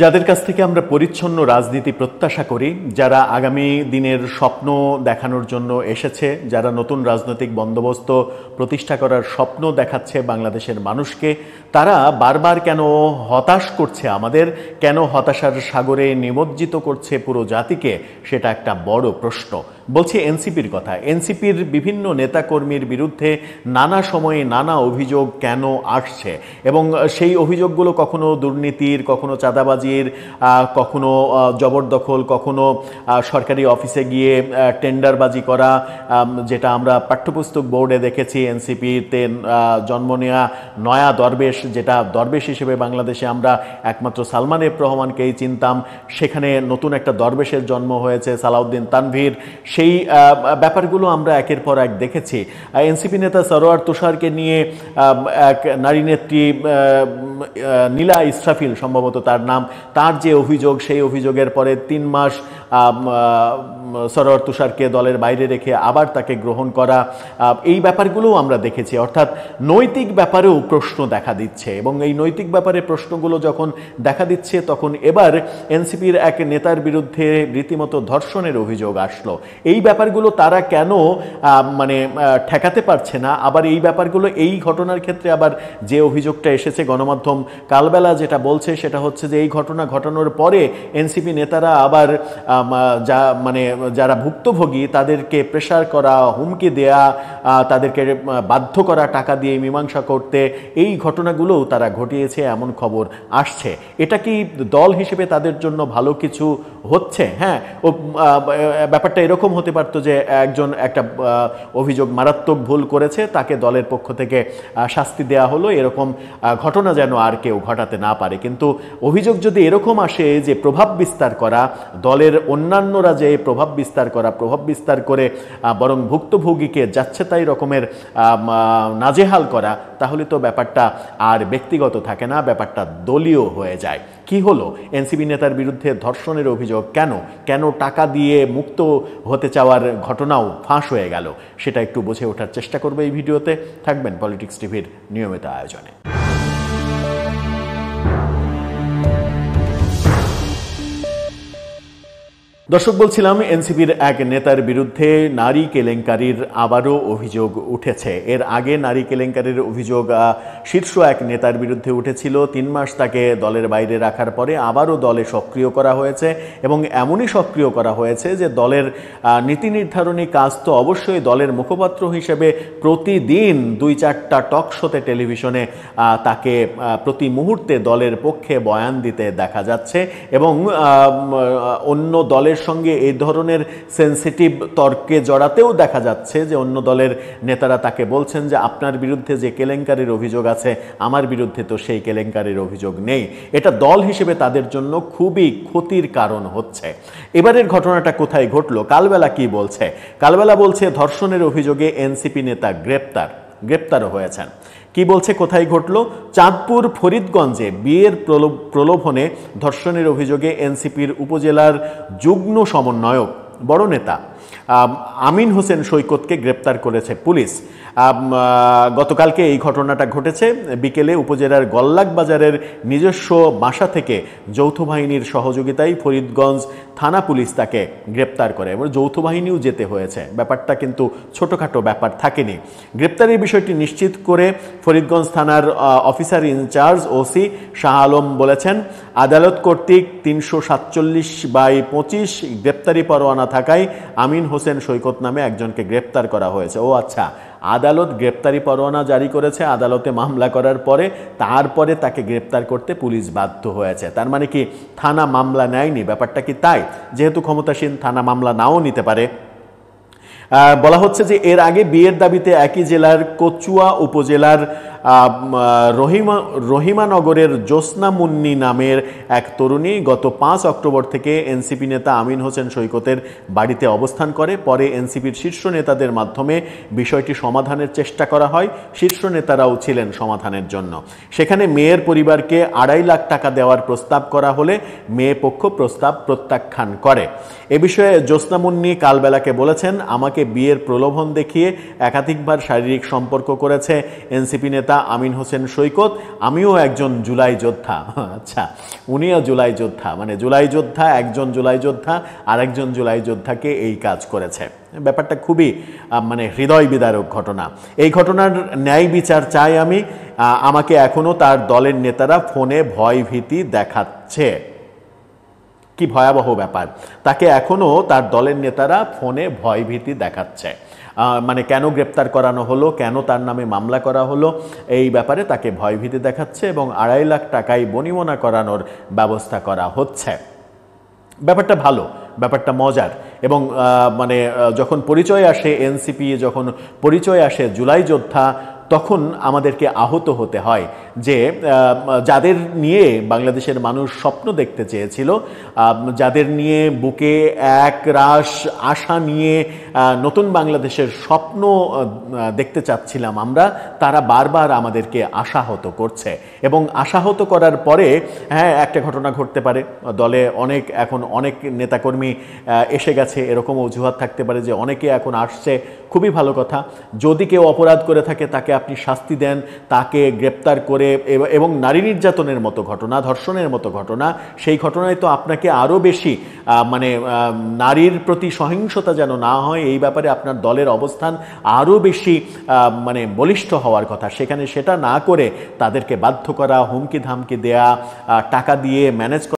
যাদের কাছ থেকে আমরা পরিচ্ছন্ন রাজনীতি প্রত্যাশা করি, যারা আগামী দিনের স্বপ্ন দেখানোর জন্য এসেছে, যারা নতুন রাজনৈতিক বন্দোবস্ত প্রতিষ্ঠা করার স্বপ্ন দেখাচ্ছে বাংলাদেশের মানুষকে, তারা বারবার কেন হতাশ করছে আমাদের, কেন হতাশার সাগরে নিমজ্জিত করছে পুরো জাতিকে, সেটা একটা বড় প্রশ্ন। বলছি এনসিপির কথা। এনসিপির বিভিন্ন নেতাকর্মীর বিরুদ্ধে নানা সময়ে নানা অভিযোগ কেন আসছে, এবং সেই অভিযোগগুলো কখনো দুর্নীতির, কখনো চাঁদাবাজির, কখনো জবরদখল, কখনো সরকারি অফিসে গিয়ে টেন্ডারবাজি করা, যেটা আমরা পাঠ্যপুস্তক বোর্ডে দেখেছি। এনসিপিতে জন্ম নেওয়া নয়া দরবেশ, যেটা দরবেশ হিসেবে বাংলাদেশে আমরা একমাত্র সালমান এফ রহমানকেই চিনতাম, সেখানে নতুন একটা দরবেশের জন্ম হয়েছে, সালাউদ্দিন তানভীর। সেই ব্যাপারগুলো আমরা একের পর এক দেখেছি। এনসিপি নেতা সরোয়ার তুষারকে নিয়ে এক নারী নেত্রী নীলা ইসরাফিল সম্ভবত তার নাম, তার যে অভিযোগ, সেই অভিযোগের পরে 3 মাস সরোয়ার তুষারকে দলের বাইরে রেখে আবার তাকে গ্রহণ করা, এই ব্যাপারগুলোও আমরা দেখেছি। অর্থাৎ নৈতিক ব্যাপারেও প্রশ্ন দেখা দিচ্ছে, এবং এই নৈতিক ব্যাপারে প্রশ্নগুলো যখন দেখা দিচ্ছে, তখন এবার এনসিপির এক নেতার বিরুদ্ধে রীতিমতো ধর্ষণের অভিযোগ আসলো। এই ব্যাপারগুলো তারা কেন ঠেকাতে পারছে না? আবার এই ব্যাপারগুলো, এই ঘটনার ক্ষেত্রে আবার যে অভিযোগটা এসেছে, গণমাধ্যম কালবেলা যেটা বলছে সেটা হচ্ছে যে এই ঘটনা ঘটানোর পরে এনসিপি নেতারা আবার যারা ভুক্তভোগী তাদেরকে প্রেসার করা, হুমকি দেয়া, তাদেরকে বাধ্য করা টাকা দিয়ে মীমাংসা করতে, এই ঘটনাগুলোও তারা ঘটিয়েছে এমন খবর আসছে। এটা কি দল হিসেবে তাদের জন্য ভালো কিছু হচ্ছে? হ্যাঁ, ব্যাপারটা এরকম হতে পারতো যে একজন একটা অভিযোগ মারাত্মক ভুল করেছে, তাকে দলের পক্ষ থেকে শাস্তি দেয়া হলো, এরকম ঘটনা যেন আর কেউ ঘটাতে না পারে। কিন্তু অভিযোগ যদি এরকম আসে যে প্রভাব বিস্তার করা, দলের অন্যান্যরা যে প্রভাব বিস্তার করে বরং ভুক্তভোগীকে যাচ্ছে তাই রকমের নাজেহাল করা, তাহলে তো ব্যাপারটা আর ব্যক্তিগত থাকে না, ব্যাপারটা দলীয় হয়ে যায়। কি হলো? এনসিপি নেতার বিরুদ্ধে ধর্ষণের অভিযোগ কেন টাকা দিয়ে মুক্ত হতে চাওয়ার ঘটনাও ফাঁস হয়ে গেল, সেটা একটু বুঝে ওঠার চেষ্টা করবে এই ভিডিওতে। থাকবেন পলিটিক্স টিভির নিয়মিত আয়োজনে। দর্শক, বলছিলাম এনসিপির এক নেতার বিরুদ্ধে নারী কেলেঙ্কারির আবারও অভিযোগ উঠেছে। এর আগে নারী কেলেঙ্কারির অভিযোগ শীর্ষ এক নেতার বিরুদ্ধে উঠেছিল। 3 মাস তাকে দলের বাইরে রাখার পরে আবারও দলে সক্রিয় করা হয়েছে, এবং এমনই সক্রিয় করা হয়েছে যে দলের নীতি নির্ধারণী কাজ তো অবশ্যই দলের মুখপাত্র হিসেবে প্রতিদিন 2-4টা টক শোতে টেলিভিশনে তাকে প্রতি মুহূর্তে দলের পক্ষে বয়ান দিতে দেখা যাচ্ছে, এবং অন্য দলের সঙ্গে এই ধরনের সেন্সিটিভ তর্কে জড়াতেও দেখা যাচ্ছে যে অন্য দলের নেতারা তাকে বলছেন যে আপনার বিরুদ্ধে যে কেলেঙ্কারির অভিযোগ আছে, আমার বিরুদ্ধে তো সেই কেলেঙ্কারির অভিযোগ নেই। এটা দল হিসেবে তাদের জন্য খুবই ক্ষতির কারণ হচ্ছে। এবারের ঘটনাটা কোথায় ঘটলো? কালবেলা কি বলছে? কালবেলা বলছে ধর্ষণের অভিযোগে এনসিপি নেতা গ্রেপ্তারও হয়েছেন। কি বলছে, কোথায় ঘটলো? চাঁদপুর ফরিদগঞ্জে বিয়ের প্রলোভনে ধর্ষণের অভিযোগে এনসিপির উপজেলার যুগ্ম সমন্বয়ক, বড় নেতা আমিন হোসেন সৈকতকে গ্রেপ্তার করেছে পুলিশ। গতকালকে এই ঘটনাটা ঘটেছে। বিকেলে উপজেলার গল্লাক বাজারের নিজস্ব বাসা থেকে যৌথ বাহিনীর সহযোগিতায় ফরিদগঞ্জ থানা পুলিশ তাকে গ্রেপ্তার করে, এবং যৌথ বাহিনীও যেতে হয়েছে। ব্যাপারটা কিন্তু ছোটোখাটো ব্যাপার থাকেনি। গ্রেপ্তারের বিষয়টি নিশ্চিত করে ফরিদগঞ্জ থানার officer in charge OC Shah Alam বলেছেন, আদালত কর্তৃক 347/25 গ্রেপ্তারি পরোয়ানা থাকায় আমিন হোসেন সৈকত নামে একজনকে গ্রেপ্তার করা হয়েছে। ও আচ্ছা, আদালত গ্রেপ্তারি পরোয়ানা জারি করেছে, আদালতে মামলা করার পরে তারপরে তাকে গ্রেপ্তার করতে পুলিশ বাধ্য হয়েছে। তার মানে কি থানা মামলা নেয়নি? ব্যাপারটা কি তাই? যেহেতু ক্ষমতাসীন, থানা মামলা নাও নিতে পারে। বলা হচ্ছে যে এর আগে বিয়ের দাবিতে একই জেলার কচুয়া উপজেলার রহিমানগরের জ্যোৎস্না মুন্নি নামের এক তরুণী গত 5 অক্টোবর থেকে এনসিপি নেতা আমিন হোসেন সৈকতের বাড়িতে অবস্থান করে। পরে এনসিপির শীর্ষ নেতাদের মাধ্যমে বিষয়টি সমাধানের চেষ্টা করা হয়। শীর্ষ নেতারাও ছিলেন সমাধানের জন্য। সেখানে মেয়ের পরিবারকে 2.5 লাখ টাকা দেওয়ার প্রস্তাব করা হলে মেয়ে পক্ষ প্রস্তাব প্রত্যাখ্যান করে। এ বিষয়ে জ্যোৎস্না মুন্নি কালবেলাকে বলেছেন, আমাকে আমাকে বিয়ের প্রলোভন দেখিয়ে একাধিকবার শারীরিক সম্পর্ক করেছে এনসিপি নেতা আমিন হোসেন সৈকত। আমিও একজন জুলাই যোদ্ধা। আচ্ছা, উনিও জুলাই যোদ্ধা, মানে জুলাই যোদ্ধা, একজন জুলাই যোদ্ধা আরেকজন জুলাই যোদ্ধাকে এই কাজ করেছে। ব্যাপারটা খুবই মানে হৃদয় বিদারক ঘটনা। এই ঘটনার ন্যায় বিচার চাই আমি। আমাকে এখনো তার দলের নেতারা ফোনে ভয় ভীতি দেখাচ্ছে। কি ভয়াবহ ব্যাপার! তাকে এখনো তার দলের নেতারা ফোনে ভয় ভীতি দেখাচ্ছে। মানে কেন গ্রেপ্তার করানো হলো, কেন তার নামে মামলা করা হলো, এই ব্যাপারে তাকে ভয়ভীতি দেখাচ্ছে এবং 2.5 লাখ টাকায় বনিমনা করানোর ব্যবস্থা করা হচ্ছে। ব্যাপারটা ভালো, ব্যাপারটা মজার। এবং মানে যখন পরিচয় আসে এনসিপি, যখন পরিচয় আসে জুলাই যোদ্ধা, তখন আমাদেরকে আহত হতে হয় যে যাদের নিয়ে বাংলাদেশের মানুষ স্বপ্ন দেখতে চেয়েছিল, যাদের নিয়ে বুকে এক রাশ আশা নিয়ে নতুন বাংলাদেশের স্বপ্ন দেখতে চাচ্ছিলাম আমরা, তারা বারবার আমাদেরকে আশাহত করছে। এবং আশাহত করার পরে হ্যাঁ, একটা ঘটনা ঘটতে পারে, দলে এখন অনেক নেতাকর্মী এসে গেছে, এরকম অজুহাত থাকতে পারে যে অনেকে এখন আসছে, খুবই ভালো কথা। যদি কেউ অপরাধ করে থাকে তাকে আপনি শাস্তি দেন, তাকে গ্রেপ্তার করে, এবং নারী নির্যাতনের মতো ঘটনা, ধর্ষণের মতো ঘটনা, সেই ঘটনায় তো আপনাকে আরও বেশি মানে নারীর প্রতি সহিংসতা যেন না হয়, এই ব্যাপারে আপনার দলের অবস্থান আরও বেশি মানে বলিষ্ঠ হওয়ার কথা। সেখানে সেটা না করে তাদেরকে বাধ্য করা, হুমকি ধামকি দেয়া, টাকা দিয়ে ম্যানেজ